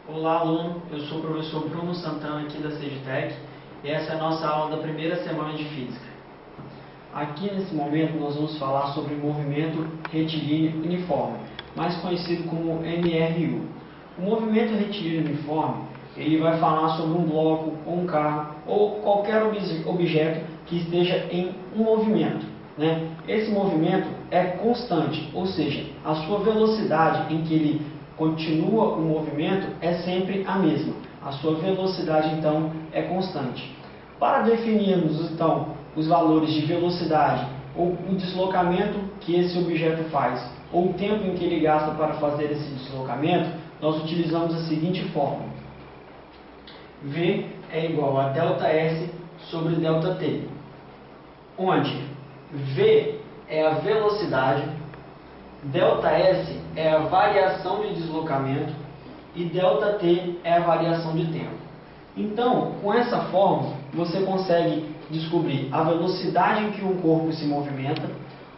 Olá, aluno. Eu sou o professor Bruno Santana aqui da Segitec e essa é a nossa aula da primeira semana de Física. Aqui nesse momento nós vamos falar sobre o movimento retilíneo uniforme, mais conhecido como MRU. O movimento retilíneo uniforme ele vai falar sobre um bloco ou um carro ou qualquer objeto que esteja em um movimento. Esse movimento é constante, ou seja, a sua velocidade em que ele continua o movimento é sempre a mesma. A sua velocidade, então, é constante. Para definirmos, então, os valores de velocidade ou o deslocamento que esse objeto faz ou o tempo em que ele gasta para fazer esse deslocamento, nós utilizamos a seguinte fórmula. V é igual a ΔS sobre ΔT, onde V é a velocidade, ΔS é a variação de deslocamento e ΔT é a variação de tempo. Então, com essa fórmula, você consegue descobrir a velocidade em que um corpo se movimenta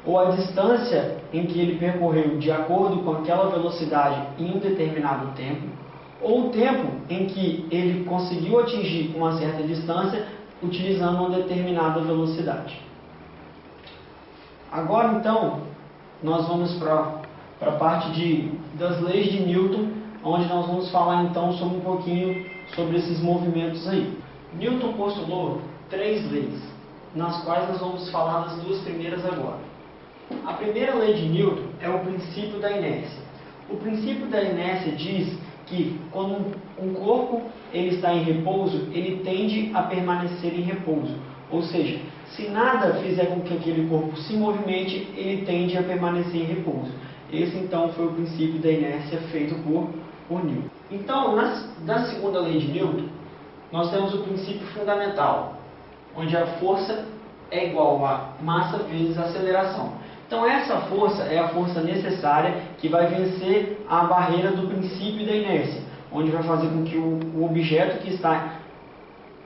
ou a distância em que ele percorreu de acordo com aquela velocidade em um determinado tempo ou o tempo em que ele conseguiu atingir uma certa distância utilizando uma determinada velocidade. Agora, então, nós vamos para a parte das leis de Newton, onde nós vamos falar então sobre um pouquinho sobre esses movimentos aí. Newton postulou 3 leis, nas quais nós vamos falar das 2 primeiras agora. A primeira lei de Newton é o princípio da inércia. O princípio da inércia diz que quando um corpo ele está em repouso, ele tende a permanecer em repouso. Ou seja, se nada fizer com que aquele corpo se movimente, ele tende a permanecer em repouso. Esse, então, foi o princípio da inércia feito por Newton. Então, na segunda lei de Newton, nós temos o princípio fundamental, onde a força é igual a massa vezes aceleração. Então, essa força é a força necessária que vai vencer a barreira do princípio da inércia, onde vai fazer com que o objeto que está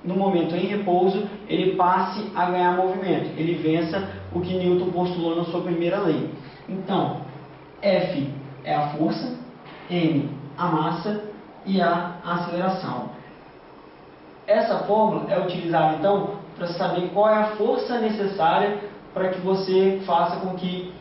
no momento em repouso, ele passe a ganhar movimento, ele vença o que Newton postulou na sua primeira lei. Então, F é a força, M a massa e A a aceleração. Essa fórmula é utilizada então para saber qual é a força necessária para que você faça com que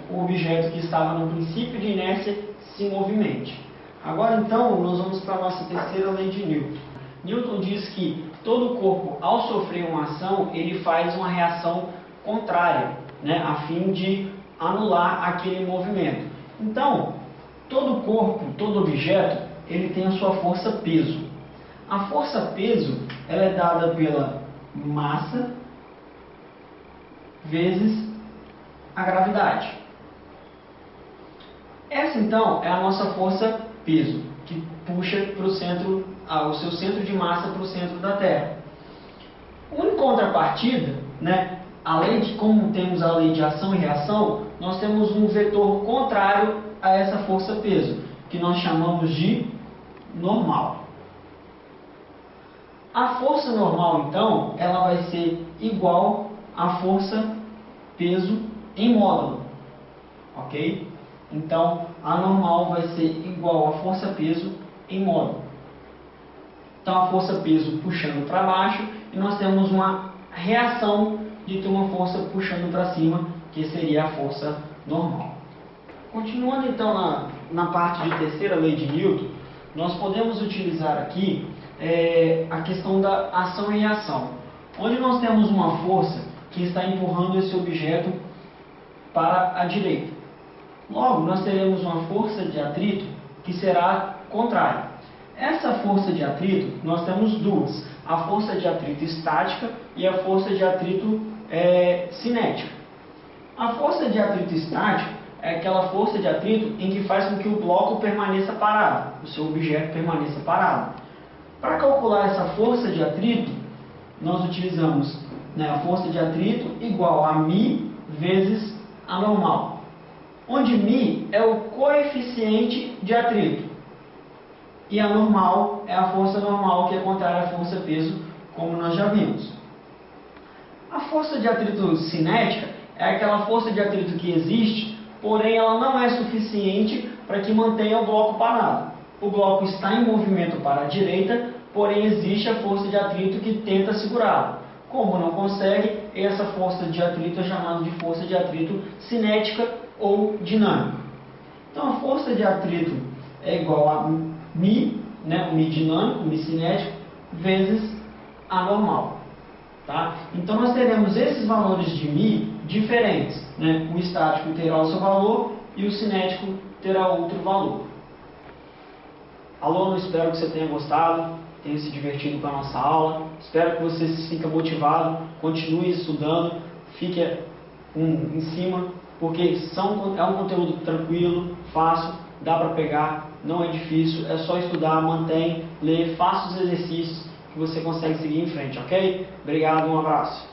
o objeto que estava no princípio de inércia se movimente. Agora então nós vamos para a nossa terceira lei de Newton. Newton diz que todo corpo, ao sofrer uma ação, ele faz uma reação contrária, a fim de anular aquele movimento. Então, todo corpo, todo objeto, ele tem a sua força peso. A força peso ela é dada pela massa vezes a gravidade. Essa, então, é a nossa força peso, que puxa para o centro, o seu centro de massa para o centro da Terra. Em contrapartida, como temos a lei de ação e reação, nós temos um vetor contrário a essa força peso, que nós chamamos de normal. A força normal, então, ela vai ser igual à força peso em módulo, ok? Então, a normal vai ser igual à força peso em módulo. Então, a força peso puxando para baixo e nós temos uma reação de ter uma força puxando para cima, que seria a força normal. Continuando então na parte de terceira lei de Newton, nós podemos utilizar aqui a questão da ação e reação, onde nós temos uma força que está empurrando esse objeto para a direita. Logo, nós teremos uma força de atrito que será contrária. Essa força de atrito, nós temos duas, a força de atrito estática e a força de atrito cinética. A força de atrito estática é aquela força de atrito em que faz com que o bloco permaneça parado, o seu objeto permaneça parado. Para calcular essa força de atrito, nós utilizamos a força de atrito igual a μ vezes a normal, onde μ é o coeficiente de atrito e a normal é a força normal, que é contrária à força peso, como nós já vimos. A força de atrito cinética é aquela força de atrito que existe, porém ela não é suficiente para que mantenha o bloco parado. o bloco está em movimento para a direita, porém existe a força de atrito que tenta segurá-lo. Como não consegue, essa força de atrito é chamada de força de atrito cinética ou dinâmica. Então a força de atrito é igual a μ, né, o μ dinâmico, o μ cinético, vezes a normal. Tá? Então nós teremos esses valores de μ diferentes. Né? O estático terá o seu valor e o cinético terá outro valor. Aluno, espero que você tenha gostado, tenha se divertido com a nossa aula. Espero que você se sinta motivado, continue estudando, fique em cima, porque é um conteúdo tranquilo, fácil, dá para pegar, não é difícil, é só estudar, mantém, ler, faça os exercícios que você consegue seguir em frente, ok? Obrigado, um abraço.